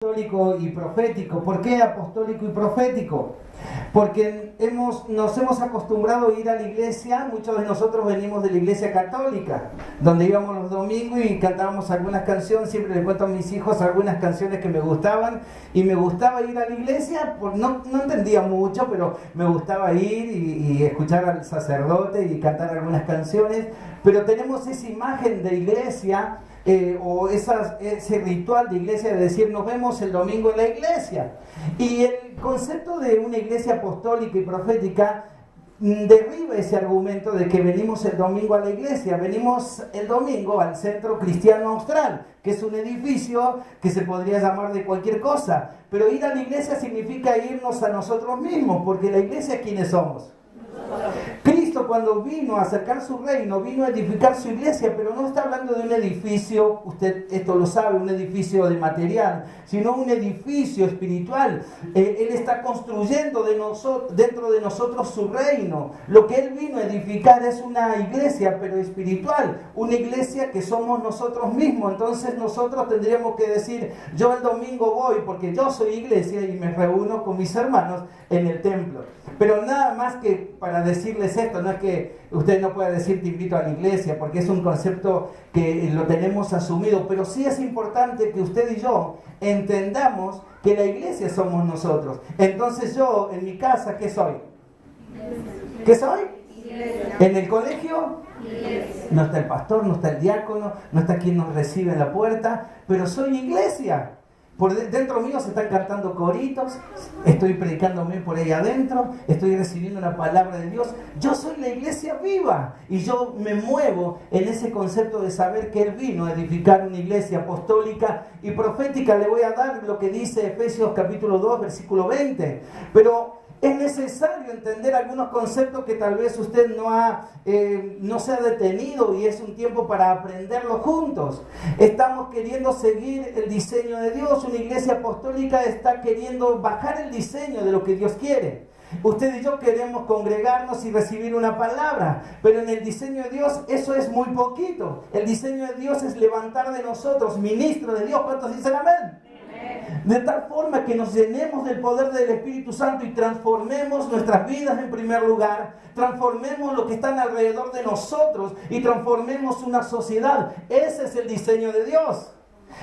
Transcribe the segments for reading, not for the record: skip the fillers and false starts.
Apostólico y profético. ¿Por qué apostólico y profético? Porque nos hemos acostumbrado a ir a la iglesia. Muchos de nosotros venimos de la iglesia católica, donde íbamos los domingos y cantábamos algunas canciones. Siempre les cuento a mis hijos algunas canciones que me gustaban, y me gustaba ir a la iglesia. No entendía mucho, pero me gustaba ir y escuchar al sacerdote y cantar algunas canciones. Pero tenemos esa imagen de iglesia, ese ritual de iglesia de decir nos vemos el domingo en la iglesia. Y el concepto de una iglesia apostólica y profética derriba ese argumento de que venimos el domingo a la iglesia. Venimos el domingo al Centro Cristiano Austral, que es un edificio que se podría llamar de cualquier cosa, pero ir a la iglesia significa irnos a nosotros mismos, porque la iglesia, ¿quiénes somos? Cristo, cuando vino a acercar su reino, vino a edificar su iglesia, pero no está hablando de un edificio, usted esto lo sabe, un edificio de material, sino un edificio espiritual. Él está construyendo dentro de nosotros su reino. Lo que Él vino a edificar es una iglesia, pero espiritual, una iglesia que somos nosotros mismos. Entonces nosotros tendríamos que decir, yo el domingo voy porque yo soy iglesia y me reúno con mis hermanos en el templo. Pero nada más que para decirles esto, no es que usted no pueda decir te invito a la iglesia, porque es un concepto que lo tenemos asumido, pero sí es importante que usted y yo entendamos que la iglesia somos nosotros. Entonces yo, en mi casa, ¿qué soy? ¿Qué soy? Iglesia. ¿En el colegio? Iglesia. No está el pastor, no está el diácono, no está quien nos recibe en la puerta, pero soy iglesia. Por dentro mío se están cantando coritos, estoy predicándome por ahí adentro, estoy recibiendo una palabra de Dios. Yo soy la iglesia viva y yo me muevo en ese concepto de saber que Él vino a edificar una iglesia apostólica y profética. Le voy a dar lo que dice Efesios capítulo 2, versículo 20. Pero es necesario entender algunos conceptos que tal vez usted no se ha detenido, y es un tiempo para aprenderlo juntos. Estamos queriendo seguir el diseño de Dios. Una iglesia apostólica está queriendo bajar el diseño de lo que Dios quiere. Usted y yo queremos congregarnos y recibir una palabra, pero en el diseño de Dios eso es muy poquito. El diseño de Dios es levantar de nosotros ministros de Dios. ¿Cuántos dicen amén? De tal forma que nos llenemos del poder del Espíritu Santo y transformemos nuestras vidas en primer lugar, transformemos lo que está alrededor de nosotros y transformemos una sociedad. Ese es el diseño de Dios.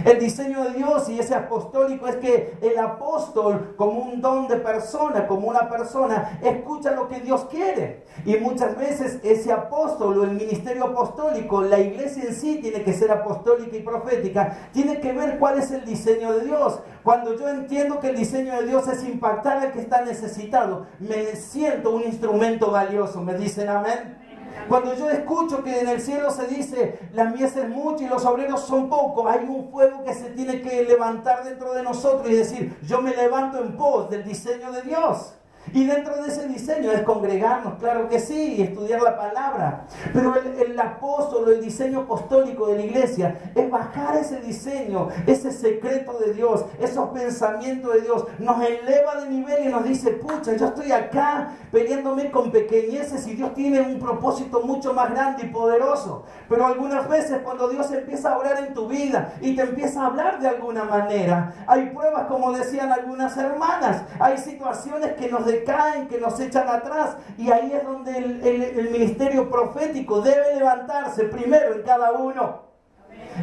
El diseño de Dios y ese apostólico es que el apóstol, como un don de persona, como una persona, escucha lo que Dios quiere. Y muchas veces ese apóstol o el ministerio apostólico, la iglesia en sí tiene que ser apostólica y profética, tiene que ver cuál es el diseño de Dios. Cuando yo entiendo que el diseño de Dios es impactar al que está necesitado, me siento un instrumento valioso. ¿Me dicen amén? Cuando yo escucho que en el cielo se dice la mies es mucha y los obreros son pocos, hay un fuego que se tiene que levantar dentro de nosotros y decir, yo me levanto en pos del diseño de Dios. Y dentro de ese diseño es congregarnos, claro que sí, y estudiar la palabra. Pero el apóstol, el diseño apostólico de la iglesia es bajar ese diseño, ese secreto de Dios, esos pensamientos de Dios. Nos eleva de nivel y nos dice, pucha, yo estoy acá peleándome con pequeñeces y Dios tiene un propósito mucho más grande y poderoso. Pero algunas veces cuando Dios empieza a orar en tu vida y te empieza a hablar de alguna manera, hay pruebas, como decían algunas hermanas, hay situaciones que nos decaen, que nos echan atrás, y ahí es donde el ministerio profético debe levantarse primero en cada uno.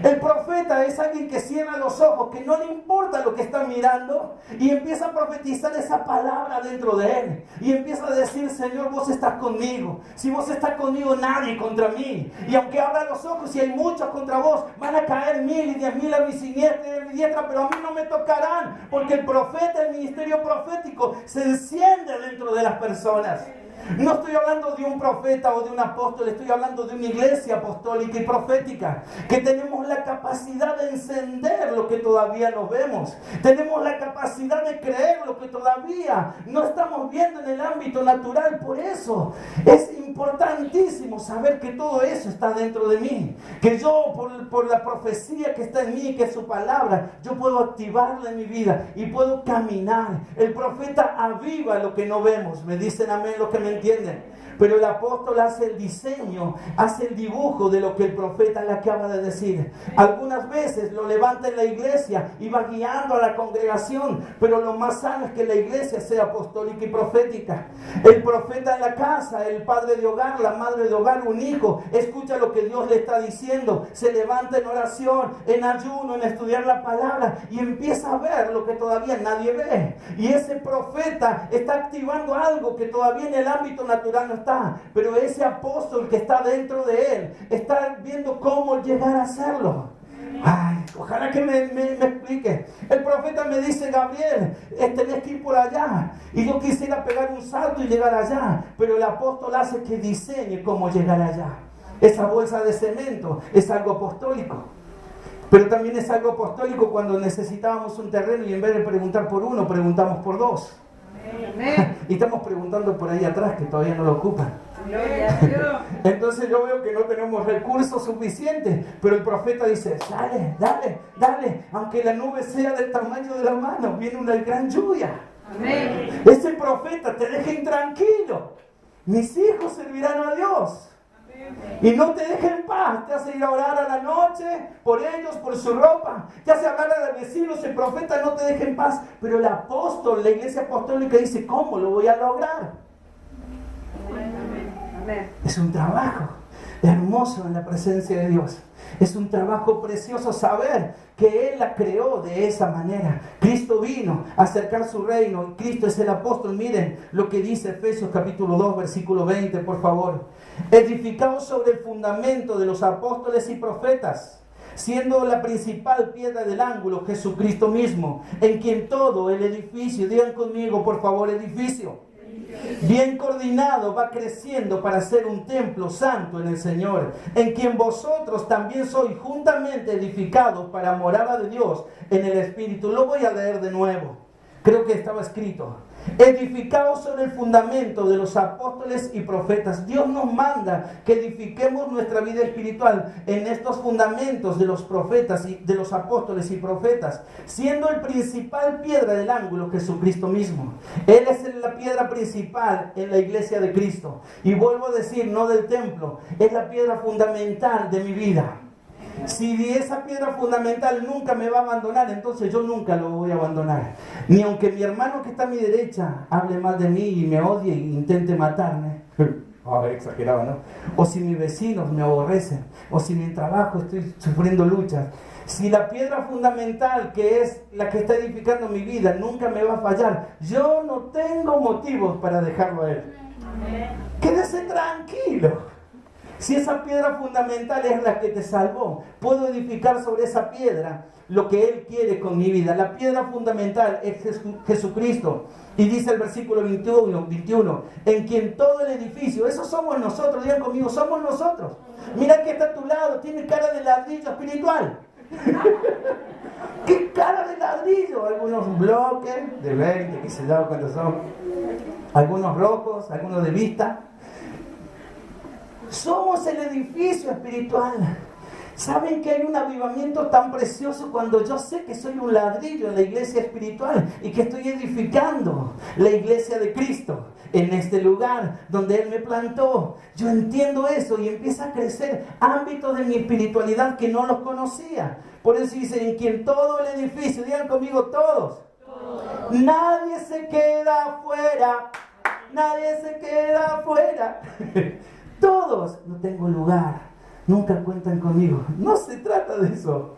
El profeta es alguien que cierra los ojos, que no le importa lo que está mirando, y empieza a profetizar esa palabra dentro de él, y empieza a decir, Señor, vos estás conmigo. Si vos estás conmigo, nadie contra mí. Y aunque abra los ojos y hay muchos contra vos, van a caer 1000 y 10.000 a mi diestra, pero a mí no me tocarán, porque el profeta, el ministerio profético se enciende dentro de las personas. No estoy hablando de un profeta o de un apóstol, estoy hablando de una iglesia apostólica y profética, que tenemos la capacidad de encender lo que todavía no vemos. Tenemos la capacidad de creer lo que todavía no estamos viendo en el ámbito natural. Por eso es importantísimo saber que todo eso está dentro de mí, que yo por la profecía que está en mí, que es su palabra, yo puedo activarla en mi vida y puedo caminar. El profeta aviva lo que no vemos. ¿Me dicen amén los que me ¿me entienden? Pero el apóstol hace el diseño, hace el dibujo de lo que el profeta le acaba de decir. Algunas veces lo levanta en la iglesia y va guiando a la congregación, pero lo más sano es que la iglesia sea apostólica y profética. El profeta en la casa, el padre de hogar, la madre de hogar, un hijo, escucha lo que Dios le está diciendo, se levanta en oración, en ayuno, en estudiar la palabra y empieza a ver lo que todavía nadie ve. Y ese profeta está activando algo que todavía en el ámbito natural no está, pero ese apóstol que está dentro de él está viendo cómo llegar a hacerlo. Ay, ojalá que me explique. El profeta me dice: Gabriel, tenés que ir por allá, y yo quisiera pegar un salto y llegar allá, pero el apóstol hace que diseñe cómo llegar allá. Esa bolsa de cemento es algo apostólico. Pero también es algo apostólico cuando necesitábamos un terreno y en vez de preguntar por uno, preguntamos por dos. Amén. Y estamos preguntando por ahí atrás que todavía no lo ocupan. Entonces yo veo que no tenemos recursos suficientes, pero el profeta dice: dale, aunque la nube sea del tamaño de la mano, viene una gran lluvia. Amén. Ese profeta te deja intranquilo. Mis hijos servirán a Dios. Y no te deja en paz, te hace ir a orar a la noche por ellos, por su ropa, te hace hablar a los vecinos. El profeta no te deja en paz, pero el apóstol, la iglesia apostólica dice: ¿cómo lo voy a lograr? Amén. Es un trabajo hermoso en la presencia de Dios. Es un trabajo precioso saber que Él la creó de esa manera. Cristo vino a acercar su reino. Cristo es el apóstol. Miren lo que dice Efesios capítulo 2, versículo 20, por favor. Edificados sobre el fundamento de los apóstoles y profetas, siendo la principal piedra del ángulo Jesucristo mismo, en quien todo el edificio, digan conmigo por favor, edificio, bien coordinado, va creciendo para ser un templo santo en el Señor, en quien vosotros también sois juntamente edificados para morada de Dios en el Espíritu. Lo voy a leer de nuevo, creo que estaba escrito: edificados sobre el fundamento de los apóstoles y profetas. Dios nos manda que edifiquemos nuestra vida espiritual en estos fundamentos de los profetas y de los apóstoles y profetas, siendo el principal piedra del ángulo Jesucristo mismo. Él es la piedra principal en la iglesia de Cristo. Y vuelvo a decir, no del templo, es la piedra fundamental de mi vida. Si esa piedra fundamental nunca me va a abandonar, entonces yo nunca lo voy a abandonar. Ni aunque mi hermano que está a mi derecha hable mal de mí y me odie e intente matarme. Exagerado, ¿no? O si mis vecinos me aborrecen, o si en mi trabajo estoy sufriendo luchas. Si la piedra fundamental, que es la que está edificando mi vida, nunca me va a fallar, yo no tengo motivos para dejarlo a Él. Quédese tranquilo. Si esa piedra fundamental es la que te salvó, puedo edificar sobre esa piedra lo que Él quiere con mi vida. La piedra fundamental es Jesucristo. Y dice el versículo 21, en quien todo el edificio, eso somos nosotros, digan conmigo, somos nosotros. Mira que está a tu lado, tiene cara de ladrillo espiritual. ¿Qué cara de ladrillo? Algunos bloques de 20, que se da cuando son, algunos rojos, algunos de vista. Somos el edificio espiritual. ¿Saben que hay un avivamiento tan precioso cuando yo sé que soy un ladrillo en la iglesia espiritual y que estoy edificando la iglesia de Cristo en este lugar donde Él me plantó? Yo entiendo eso y empieza a crecer ámbitos de mi espiritualidad que no los conocía. Por eso dice, en quien todo el edificio, digan conmigo todos. Nadie se queda afuera. Nadie se queda afuera. Todos, no tengo lugar, nunca cuentan conmigo. No se trata de eso.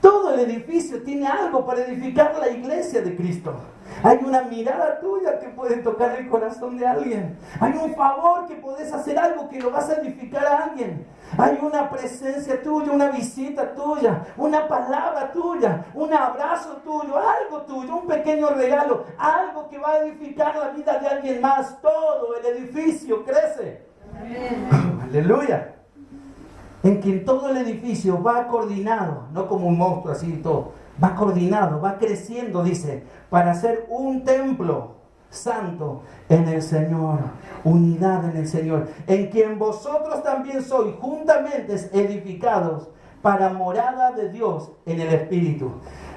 Todo el edificio tiene algo para edificar la iglesia de Cristo. Hay una mirada tuya que puede tocar el corazón de alguien. Hay un favor que podés hacer algo que lo vas a edificar a alguien. Hay una presencia tuya, una visita tuya, una palabra tuya, un abrazo tuyo, algo tuyo, un pequeño regalo, algo que va a edificar la vida de alguien más. Todo el edificio crece. Amén. Aleluya. En quien todo el edificio va coordinado, no como un monstruo así y todo, va coordinado, va creciendo, dice, para ser un templo santo en el Señor, unidad en el Señor, en quien vosotros también sois juntamente edificados para morada de Dios en el Espíritu.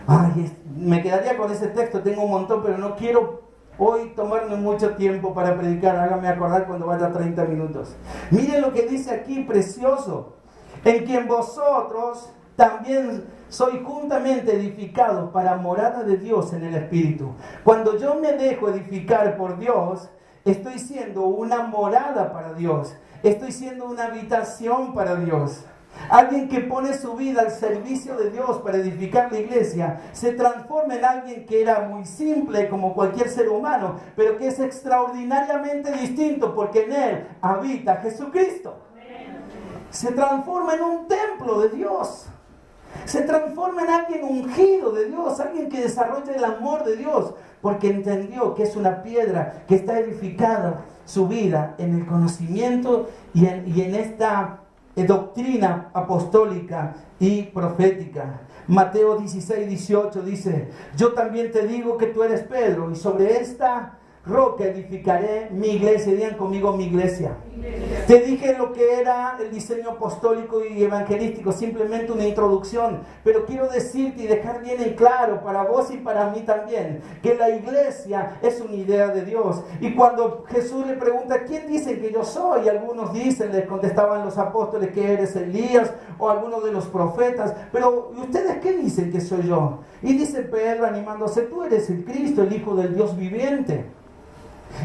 Ay, me quedaría con ese texto, tengo un montón, pero no quiero hoy tomarme mucho tiempo para predicar, hágame acordar cuando vaya 30 minutos. Miren lo que dice aquí, precioso. En quien vosotros también sois juntamente edificados para morada de Dios en el Espíritu. Cuando yo me dejo edificar por Dios, estoy siendo una morada para Dios. Estoy siendo una habitación para Dios. Alguien que pone su vida al servicio de Dios para edificar la iglesia se transforma en alguien que era muy simple como cualquier ser humano, pero que es extraordinariamente distinto porque en él habita Jesucristo. Se transforma en un templo de Dios. Se transforma en alguien ungido de Dios, alguien que desarrolla el amor de Dios, porque entendió que es una piedra que está edificada su vida en el conocimiento y en esta doctrina apostólica y profética. Mateo 16:18 dice: yo también te digo que tú eres Pedro, y sobre esta roca edificaré mi iglesia. Digan conmigo, mi iglesia. Te dije lo que era el diseño apostólico y evangelístico, simplemente una introducción, pero quiero decirte y dejar bien en claro para vos y para mí también, que la iglesia es una idea de Dios. Y cuando Jesús le pregunta: ¿quién dicen que yo soy? Algunos dicen, les contestaban los apóstoles, que eres Elías o alguno de los profetas, pero ¿y ustedes qué dicen que soy yo? Y dice Pedro animándose: tú eres el Cristo, el Hijo del Dios viviente.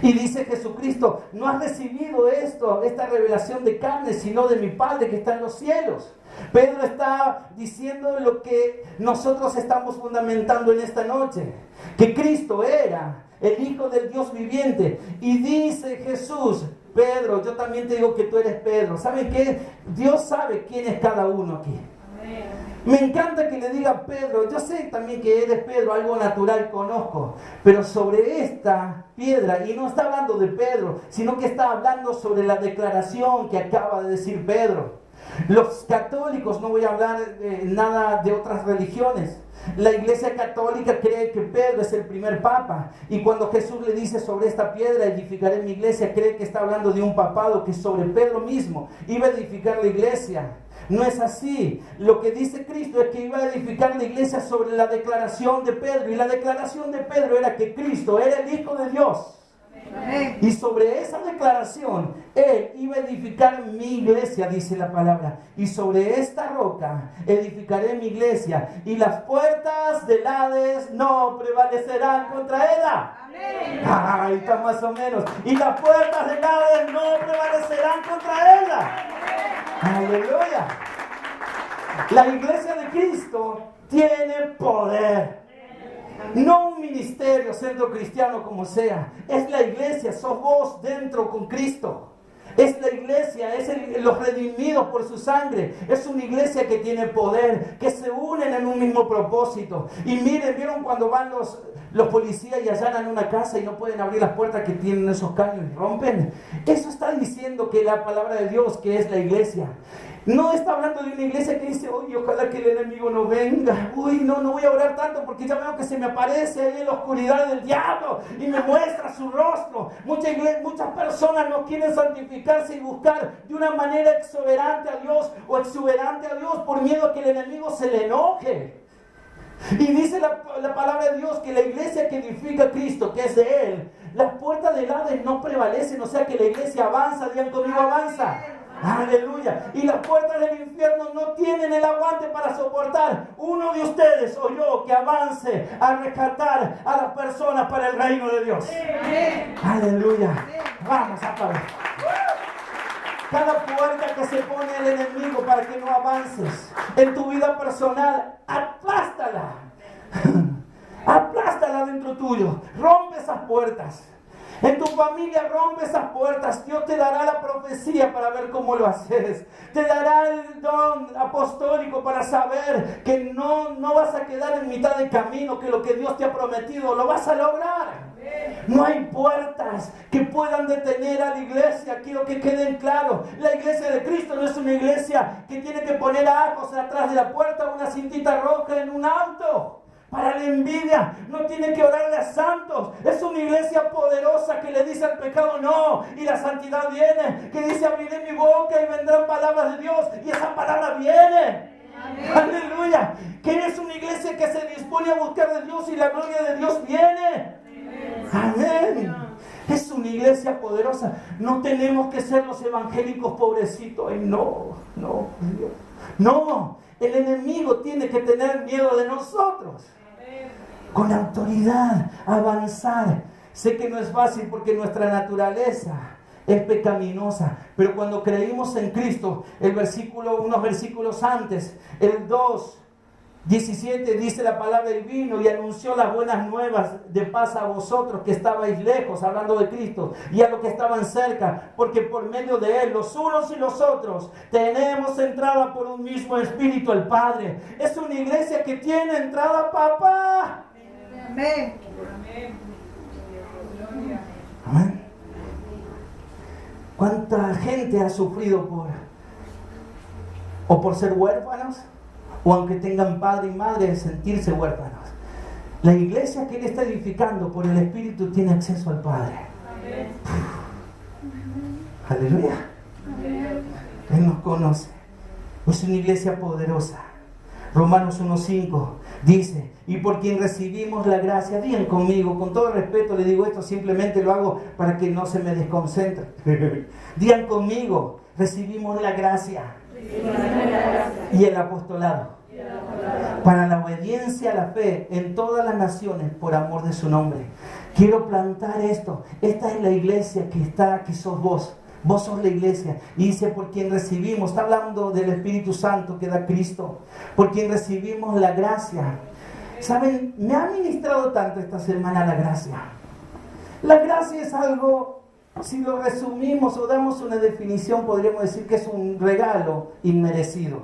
Y dice Jesucristo: no has recibido esta revelación de carne, sino de mi Padre que está en los cielos. Pedro está diciendo lo que nosotros estamos fundamentando en esta noche, que Cristo era el Hijo del Dios viviente. Y dice Jesús: Pedro, yo también te digo que tú eres Pedro. ¿Saben qué? Dios sabe quién es cada uno aquí. Me encanta que le diga Pedro. Yo sé también que eres Pedro, algo natural conozco, pero sobre esta piedra, y no está hablando de Pedro, sino que está hablando sobre la declaración que acaba de decir Pedro. Los católicos, no voy a hablar nada de otras religiones, la iglesia católica cree que Pedro es el primer papa, y cuando Jesús le dice: sobre esta piedra edificaré mi iglesia, cree que está hablando de un papado, que sobre Pedro mismo iba a edificar la iglesia. No es así. Lo que dice Cristo es que iba a edificar la iglesia sobre la declaración de Pedro, y la declaración de Pedro era que Cristo era el Hijo de Dios. Amén. Y sobre esa declaración Él iba a edificar mi iglesia, dice la palabra, y sobre esta roca edificaré mi iglesia, y las puertas del Hades no prevalecerán contra ella. Amén. Ahí está más o menos. Y las puertas del Hades no prevalecerán contra ella. Amén. Aleluya. La iglesia de Cristo tiene poder. No un ministerio, centro cristiano, como sea. Es la iglesia, sos vos dentro con Cristo. Es la iglesia, los redimidos por su sangre. Es una iglesia que tiene poder, que se unen en un mismo propósito. Y miren, ¿vieron cuando van los policías y allanan una casa y no pueden abrir las puertas que tienen esos caños y rompen? Eso está diciendo que la palabra de Dios, que es la iglesia, no está hablando de una iglesia que dice: uy, ojalá que el enemigo no venga. Uy, no voy a orar tanto porque ya veo que se me aparece ahí en la oscuridad del diablo y me muestra su rostro. Muchas personas no quieren santificarse y buscar de una manera exuberante a Dios o exuberante a Dios por miedo a que el enemigo se le enoje. Y dice la palabra de Dios que la iglesia que edifica a Cristo, que es de Él, las puertas del Hades no prevalecen. O sea que la iglesia avanza. Digan conmigo: avanza. Aleluya. Y las puertas del infierno no tienen el aguante para soportar uno de ustedes o yo que avance a rescatar a las personas para el reino de Dios. Aleluya. Vamos a parar. Cada puerta que se pone el enemigo para que no avances en tu vida personal, aplástala. Aplástala dentro tuyo. Rompe esas puertas. En tu familia rompe esas puertas. Dios te dará la profecía para ver cómo lo haces. Te dará el don apostólico para saber que no vas a quedar en mitad de camino, que lo que Dios te ha prometido lo vas a lograr. No hay puertas que puedan detener a la iglesia. Quiero que queden claros. La iglesia de Cristo no es una iglesia que tiene que poner ajos atrás de la puerta o una cintita roja en un auto para la envidia. No tiene que orarle a santos. Es una iglesia poderosa que le dice al pecado no, y la santidad viene, que dice: abriré mi boca y vendrán palabras de Dios, y esa palabra viene. Amén. Aleluya. Que es una iglesia que se dispone a buscar de Dios y la gloria de Dios viene. Amén. Es una iglesia poderosa. No tenemos que ser los evangélicos pobrecitos. Ay, no, Dios. No, el enemigo tiene que tener miedo de nosotros. Con autoridad, avanzar. Sé que no es fácil porque nuestra naturaleza es pecaminosa, pero cuando creímos en Cristo, unos versículos antes, el 2:17 dice la palabra: y vino y anunció las buenas nuevas de paz a vosotros que estabais lejos, hablando de Cristo, y a los que estaban cerca, porque por medio de Él, los unos y los otros, tenemos entrada por un mismo Espíritu al Padre. Es una iglesia que tiene entrada, papá. Amén. Amén. ¿Cuánta gente ha sufrido por ser huérfanos? O aunque tengan padre y madre, sentirse huérfanos. La iglesia que Él está edificando por el Espíritu tiene acceso al Padre. Amén. Aleluya. Amén. Él nos conoce. Es una iglesia poderosa. Romanos 1:5 dice: y por quien recibimos la gracia. Digan conmigo, con todo respeto le digo esto, simplemente lo hago para que no se me desconcentre. Digan conmigo: recibimos la gracia y el apostolado para la obediencia a la fe en todas las naciones por amor de su nombre. Quiero plantar esto. Esta es la iglesia que sos vos. Vos sos la iglesia. Y dice: por quien recibimos. Está hablando del Espíritu Santo que da Cristo. Por quien recibimos la gracia. ¿Saben? Me ha ministrado tanto esta semana la gracia. La gracia es algo, si lo resumimos o damos una definición, podríamos decir que es un regalo inmerecido.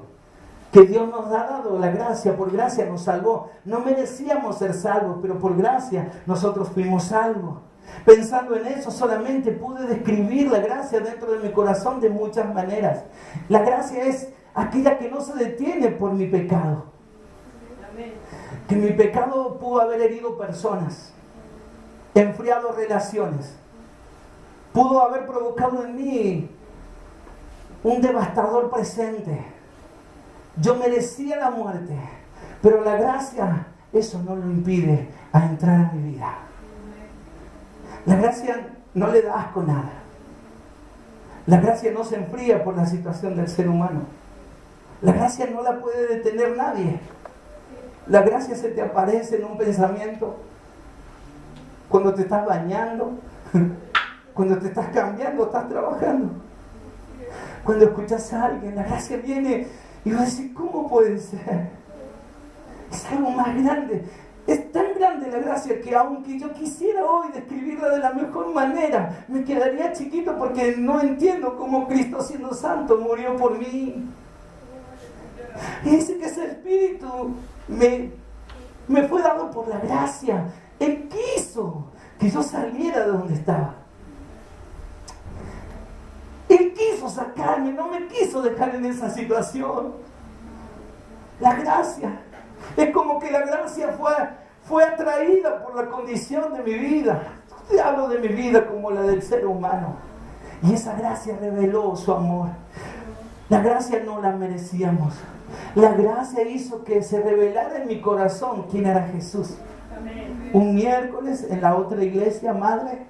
Que Dios nos ha dado la gracia, por gracia nos salvó. No merecíamos ser salvos, pero por gracia nosotros fuimos salvos. Pensando en eso, solamente pude describir la gracia dentro de mi corazón de muchas maneras. La gracia es aquella que no se detiene por mi pecado. Que mi pecado pudo haber herido personas, enfriado relaciones, pudo haber provocado en mí un devastador presente. Yo merecía la muerte, pero la gracia, eso no lo impide a entrar a mi vida. La gracia no le da asco nada. La gracia no se enfría por la situación del ser humano. La gracia no la puede detener nadie. La gracia se te aparece en un pensamiento, cuando te estás bañando, cuando te estás cambiando, estás trabajando. Cuando escuchas a alguien, la gracia viene y vas a decir: ¿cómo puede ser? Es algo más grande. Es tan grande la gracia que aunque yo quisiera hoy describirla de la mejor manera, me quedaría chiquito porque no entiendo cómo Cristo, siendo santo, murió por mí. Y dice que ese Espíritu me fue dado por la gracia. Él quiso que yo saliera de donde estaba. Él quiso sacarme, no me quiso dejar en esa situación. La gracia. Es como que la gracia fue atraída por la condición de mi vida. Te hablo de mi vida como la del ser humano. Y esa gracia reveló su amor. La gracia no la merecíamos. La gracia hizo que se revelara en mi corazón quién era Jesús. Un miércoles en la otra iglesia madre,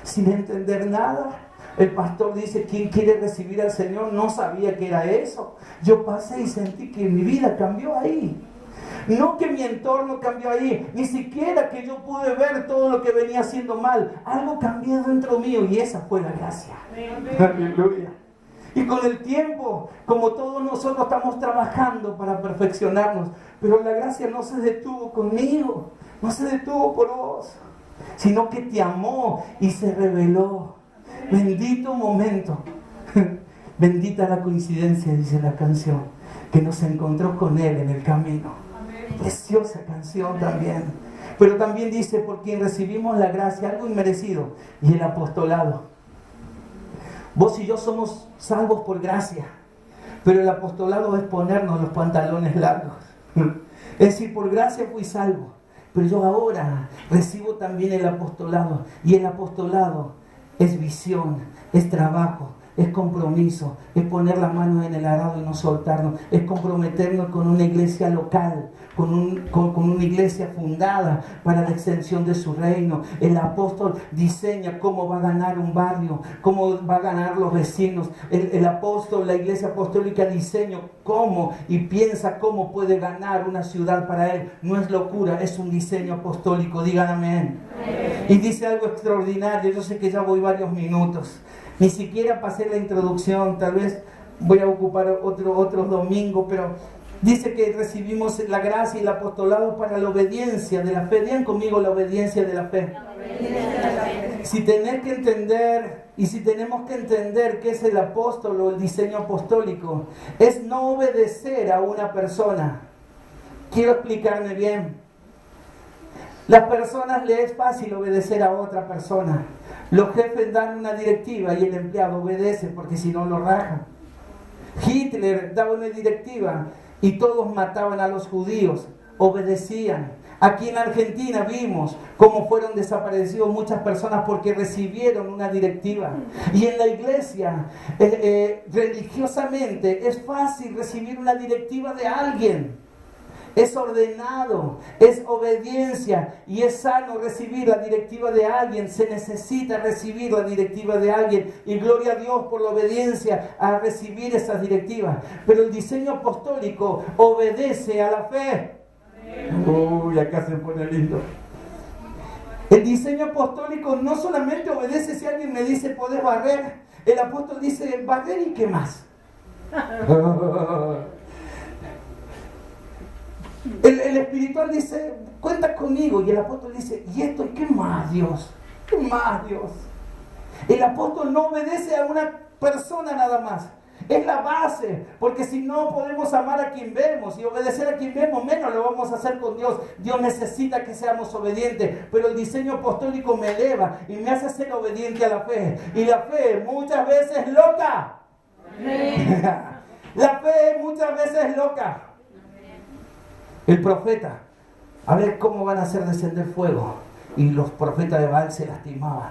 sin entender nada, el pastor dice: ¿quién quiere recibir al Señor? No sabía que era eso. Yo pasé y sentí que mi vida cambió ahí. No que mi entorno cambió ahí, ni siquiera que yo pude ver todo lo que venía haciendo mal. Algo cambió dentro mío y esa fue la gracia. Aleluya. Y con el tiempo, como todos nosotros estamos trabajando para perfeccionarnos, pero la gracia no se detuvo conmigo, no se detuvo por vos, sino que te amó y se reveló. Bendito momento, bendita la coincidencia, dice la canción, que nos encontró con Él en el camino. Preciosa canción también. Pero también dice: por quien recibimos la gracia, algo inmerecido, y el apostolado. Vos y yo somos salvos por gracia, pero el apostolado es ponernos los pantalones largos. Es decir, por gracia fui salvo, pero yo ahora recibo también el apostolado. Y el apostolado es visión, es trabajo, es compromiso, es poner las manos en el arado y no soltarnos, es comprometernos con una iglesia local, con una iglesia fundada para la extensión de su reino. El apóstol diseña cómo va a ganar un barrio, cómo va a ganar los vecinos. El apóstol, la iglesia apostólica diseña cómo y piensa cómo puede ganar una ciudad para él. No es locura, es un diseño apostólico. Digan amén. Y dice algo extraordinario. Yo sé que ya voy varios minutos. Ni siquiera pasé la introducción, tal vez voy a ocupar otros domingos, pero dice que recibimos la gracia y el apostolado para la obediencia de la fe. Digan conmigo, la obediencia de la fe. Si tenés que entender y si tenemos que entender qué es el apóstol o el diseño apostólico, es no obedecer a una persona. Quiero explicarme bien. Las personas les es fácil obedecer a otra persona. Los jefes dan una directiva y el empleado obedece porque si no lo rajan. Hitler daba una directiva y todos mataban a los judíos, obedecían. Aquí en Argentina vimos cómo fueron desaparecidos muchas personas porque recibieron una directiva. Y en la iglesia, religiosamente, es fácil recibir una directiva de alguien. Es ordenado, es obediencia y es sano recibir la directiva de alguien. Se necesita recibir la directiva de alguien y gloria a Dios por la obediencia a recibir esas directivas. Pero el diseño apostólico obedece a la fe. Uy, acá se pone lindo. El diseño apostólico no solamente obedece si alguien me dice podés barrer. El apóstol dice barrer y qué más. El espiritual dice, cuenta conmigo. Y el apóstol dice, ¿y esto qué más, Dios? ¿Qué más, Dios? El apóstol no obedece a una persona nada más. Es la base, porque si no podemos amar a quien vemos y obedecer a quien vemos, menos lo vamos a hacer con Dios. Dios necesita que seamos obedientes, pero el diseño apostólico me eleva y me hace ser obediente a la fe. Y la fe muchas veces es loca. La fe muchas veces es loca. El profeta, a ver cómo van a hacer descender fuego. Y los profetas de Baal se lastimaban.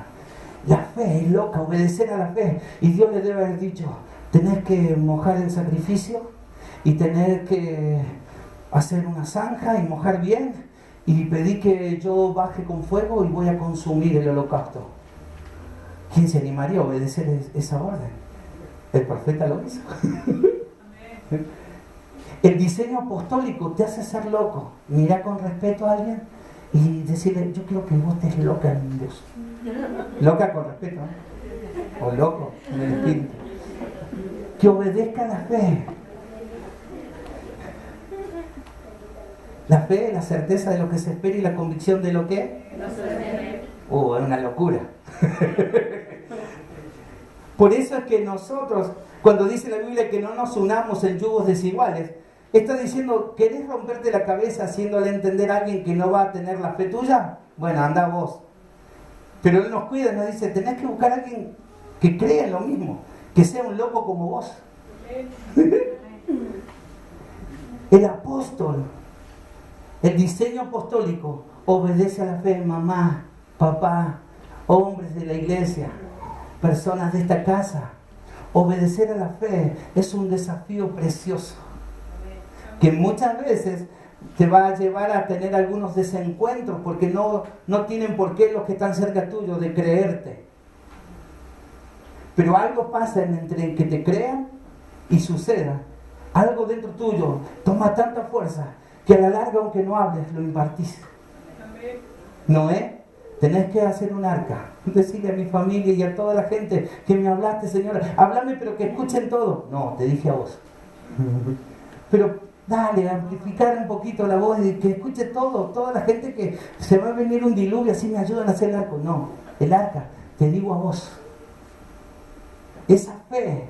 La fe es loca, obedecer a la fe. Y Dios le debe haber dicho, tenés que mojar el sacrificio y tener que hacer una zanja y mojar bien. Y pedí que yo baje con fuego y voy a consumir el holocausto. ¿Quién se animaría a obedecer esa orden? El profeta lo hizo. El diseño apostólico te hace ser loco. Mira con respeto a alguien y decirle, yo quiero que vos estés loca en Dios. Loca con respeto, ¿no? O loco en el espíritu. Que obedezca a la fe. La fe es la certeza de lo que se espera y la convicción de lo que no se ve. Es una locura. Por eso es que nosotros, cuando dice la Biblia que no nos unamos en yugos desiguales, está diciendo, ¿querés romperte la cabeza haciéndole entender a alguien que no va a tener la fe tuya? Bueno, anda vos. Pero Él nos cuida y nos dice, tenés que buscar a alguien que crea en lo mismo, que sea un loco como vos. El apóstol, el diseño apostólico, obedece a la fe. Mamá, papá, hombres de la iglesia, personas de esta casa. Obedecer a la fe es un desafío precioso que muchas veces te va a llevar a tener algunos desencuentros porque no tienen por qué los que están cerca tuyo de creerte. Pero algo pasa entre que te crean y suceda. Algo dentro tuyo toma tanta fuerza que a la larga, aunque no hables, lo impartís. Noé, tenés que hacer un arca. Decirle a mi familia y a toda la gente que me hablaste, Señora, háblame pero que escuchen todo. No, te dije a vos. Pero dale, amplificar un poquito la voz y que escuche todo, toda la gente, que se va a venir un diluvio, así me ayudan a hacer el arco. No, el arca, te digo a vos. Esa fe,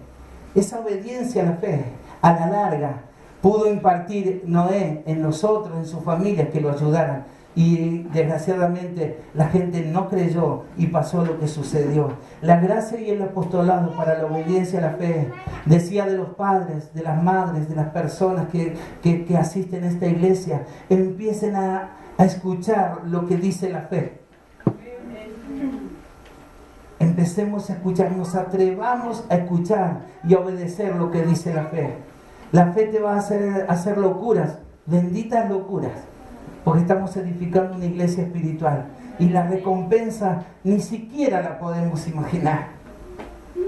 esa obediencia a la fe, a la larga, pudo impartir Noé en los otros, en sus familias, que lo ayudaran. Y desgraciadamente la gente no creyó y pasó lo que sucedió. La gracia y el apostolado para la obediencia a la fe, decía de los padres, de las madres, de las personas que asisten a esta iglesia, empiecen a escuchar lo que dice la fe. empecemos a escuchar, nos atrevamos a escuchar y a obedecer lo que dice la fe. La fe te va a hacer locuras, benditas locuras, porque estamos edificando una iglesia espiritual y la recompensa ni siquiera la podemos imaginar.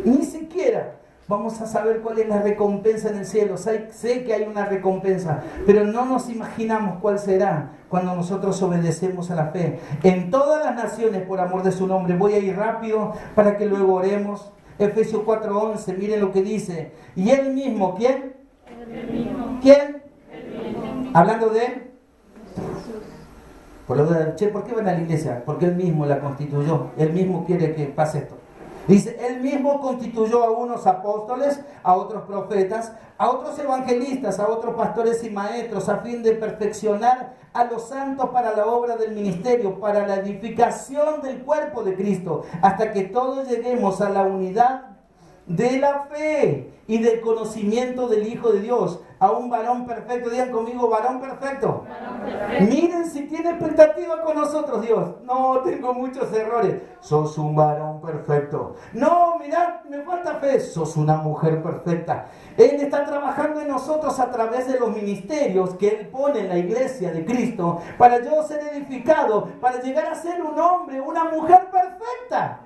Ni siquiera vamos a saber cuál es la recompensa en el cielo. Sé que hay una recompensa, pero no nos imaginamos cuál será cuando nosotros obedecemos a la fe. En todas las naciones, por amor de su nombre. Voy a ir rápido para que luego oremos. Efesios 4:11, miren lo que dice. Y él mismo, ¿quién? Él mismo. ¿Quién? Él mismo. Hablando de él. ¿Por qué van a la iglesia? Porque él mismo la constituyó. Él mismo quiere que pase esto. Dice, él mismo constituyó a unos apóstoles, a otros profetas, a otros evangelistas, a otros pastores y maestros, a fin de perfeccionar a los santos para la obra del ministerio, para la edificación del cuerpo de Cristo, hasta que todos lleguemos a la unidad de la fe y del conocimiento del Hijo de Dios, a un varón perfecto. Digan conmigo, varón perfecto. Miren si tiene expectativa con nosotros Dios. No, tengo muchos errores. Sos un varón perfecto. No, mirad, me falta fe. Sos una mujer perfecta. Él está trabajando en nosotros a través de los ministerios que Él pone en la iglesia de Cristo, para yo ser edificado, para llegar a ser un hombre, una mujer perfecta.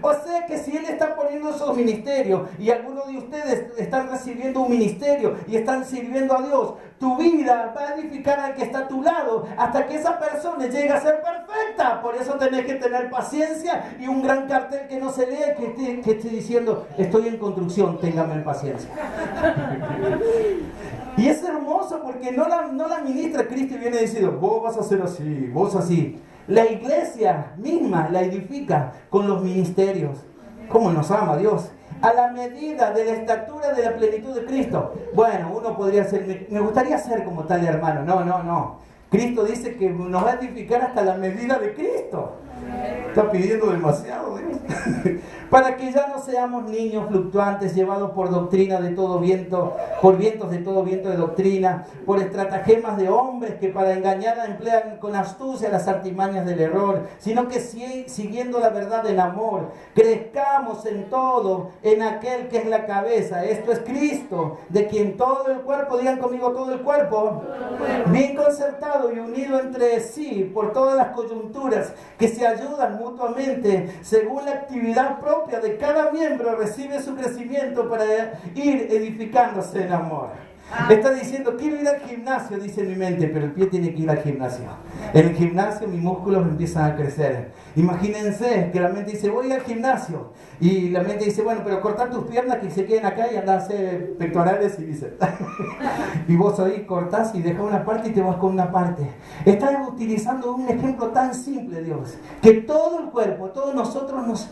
O sea que si Él está poniendo esos ministerios y algunos de ustedes están recibiendo un ministerio y están sirviendo a Dios, tu vida va a edificar al que está a tu lado hasta que esa persona llegue a ser perfecta. Por eso tenés que tener paciencia y un gran cartel que no se lee que esté diciendo, estoy en construcción, téngame paciencia. Y es hermoso porque no la ministra Cristo y viene diciendo, vos vas a ser así, vos así. La iglesia misma la edifica con los ministerios. ¿Cómo nos ama Dios? A la medida de la estatura de la plenitud de Cristo. Bueno, uno podría ser, me gustaría ser como tal hermano. No. Cristo dice que nos va a edificar hasta la medida de Cristo. Está pidiendo demasiado, Dios. Para que ya no seamos niños fluctuantes, llevados por doctrina de todo viento, por vientos de todo viento de doctrina, por estratagemas de hombres que para engañar emplean con astucia las artimañas del error, sino que siguiendo la verdad en amor, crezcamos en todo, en aquel que es la cabeza, esto es Cristo, de quien todo el cuerpo, digan conmigo todo el cuerpo, bien concertado y unido entre sí por todas las coyunturas que se ayudan mutuamente según la actividad propia de cada miembro, recibe su crecimiento para ir edificándose en amor. Está diciendo, quiero ir al gimnasio, dice mi mente, pero el pie tiene que ir al gimnasio. En el gimnasio mis músculos empiezan a crecer. Imagínense que la mente dice, voy al gimnasio. Y la mente dice, bueno, pero cortar tus piernas que se queden acá y andar a hacer pectorales y dice. Y vos ahí cortás y dejas una parte y te vas con una parte. Estás utilizando un ejemplo tan simple, Dios, que todo el cuerpo, todos nosotros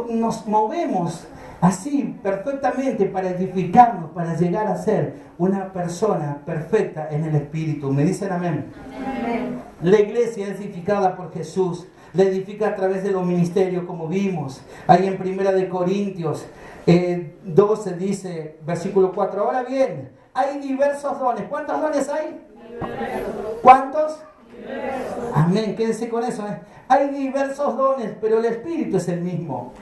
nos movemos así perfectamente para edificarnos, para llegar a ser una persona perfecta en el Espíritu. ¿Me dicen amén? Amén. La iglesia es edificada por Jesús, la edifica a través de los ministerios, como vimos ahí en 1 Corintios 12 dice, versículo 4. Ahora bien, hay diversos dones. ¿Cuántos dones hay? ¿Cuántos? Amén, quédense con eso. Hay diversos dones, pero el Espíritu es el mismo.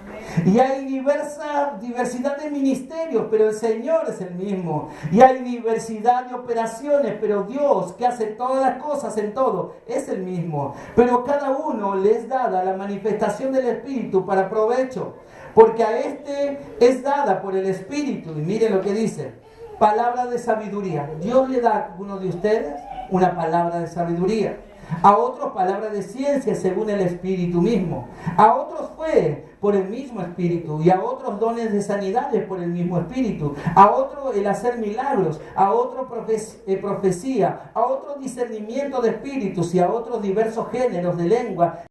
Y hay diversidad de ministerios, pero el Señor es el mismo. Y hay diversidad de operaciones, pero Dios, que hace todas las cosas en todo, es el mismo. Pero cada uno le es dada la manifestación del Espíritu para provecho, porque a este es dada por el Espíritu. Y miren lo que dice, palabra de sabiduría. Dios le da a alguno de ustedes una palabra de sabiduría, a otros palabra de ciencia según el Espíritu mismo, a otros fe por el mismo Espíritu, y a otros dones de sanidades por el mismo Espíritu, a otro el hacer milagros, a otro profecía, a otro discernimiento de espíritus y a otros diversos géneros de lengua